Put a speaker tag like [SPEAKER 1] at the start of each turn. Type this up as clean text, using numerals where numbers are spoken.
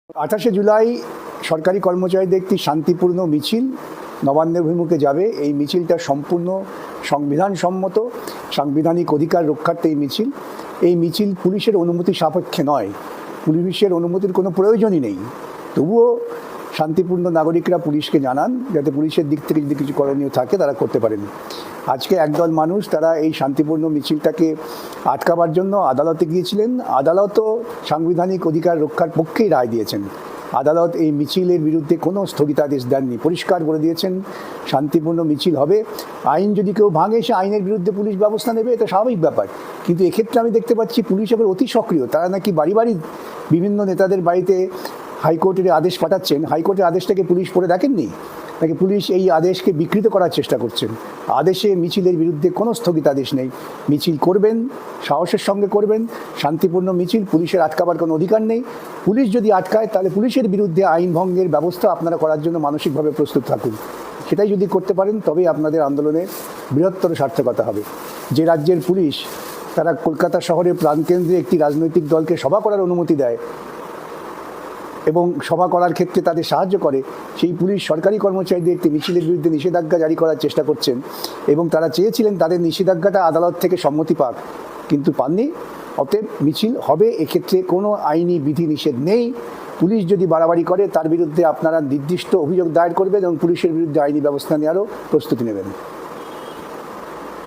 [SPEAKER 1] 28শে জুলাই সরকারি কর্মচারীদের একটি শান্তিপূর্ণ মিছিল নবান্নের অভিমুখে যাবে। এই মিছিলটা সম্পূর্ণ সংবিধানসম্মত, সাংবিধানিক অধিকার রক্ষার্থে এই মিছিল পুলিশের অনুমতি সাপেক্ষে নয়, পুলিশের অনুমতির কোনো প্রয়োজনই নেই। তবুও শান্তিপূর্ণ নাগরিকরা পুলিশকে জানান যাতে পুলিশের দিক থেকে যদি কিছু করণীয় থাকে তারা করতে পারেন। আজকে একদল মানুষ তারা এই শান্তিপূর্ণ মিছিলটাকে আটকাবার জন্য আদালতে গিয়েছিলেন। আদালতও সাংবিধানিক অধিকার রক্ষার পক্ষেই রায় দিয়েছেন। আদালত এই মিছিলের বিরুদ্ধে কোনো স্থগিতাদেশ দেননি, পরিষ্কার করে দিয়েছেন শান্তিপূর্ণ মিছিল হবে। আইন যদি কেউ ভাঙে সে আইনের বিরুদ্ধে পুলিশ ব্যবস্থা নেবে, এটা স্বাভাবিক ব্যাপার। কিন্তু এক্ষেত্রে আমি দেখতে পাচ্ছি পুলিশ এবার অতি সক্রিয়। তারা নাকি বাড়ি বাড়ি বিভিন্ন নেতাদের বাড়িতে হাইকোর্টের আদেশ পাঠাচ্ছেন। হাইকোর্টের আদেশটাকে পুলিশ পড়ে দেখেননি, নাকি পুলিশ এই আদেশকে বিকৃত করার চেষ্টা করছেন। আদেশে মিছিলের বিরুদ্ধে কোনো স্থগিতাদেশ নেই। মিছিল করবেন, সাহসের সঙ্গে করবেন, শান্তিপূর্ণ মিছিল, পুলিশের আটকাবার কোনো অধিকার নেই। পুলিশ যদি আটকায় তাহলে পুলিশের বিরুদ্ধে আইন ভঙ্গের ব্যবস্থা আপনারা করার জন্য মানসিকভাবে প্রস্তুত থাকুন। সেটাই যদি করতে পারেন তবেই আপনাদের আন্দোলনের বৃহত্তর সার্থকতা হবে। যে রাজ্যের পুলিশ তারা কলকাতা শহরের প্রাণকেন্দ্রে একটি রাজনৈতিক দলকে সভা করার অনুমতি দেয় এবং সভা করার ক্ষেত্রে তাদের সাহায্য করে, সেই পুলিশ সরকারি কর্মচারীদের একটি মিছিলের বিরুদ্ধে নিষেধাজ্ঞা জারি করার চেষ্টা করছেন এবং তারা চেয়েছিলেন তাদের নিষেধাজ্ঞাটা আদালত থেকে সম্মতি পাক, কিন্তু পাননি। অতএব মিছিল হবে, এক্ষেত্রে কোনো আইনি বিধি নিষেধ নেই। পুলিশ যদি বাড়াবাড়ি করে তার বিরুদ্ধে আপনারা নির্দিষ্ট অভিযোগ দায়ের করবেন এবং পুলিশের বিরুদ্ধে আইনি ব্যবস্থা নেওয়ারও প্রস্তুতি নেবেন।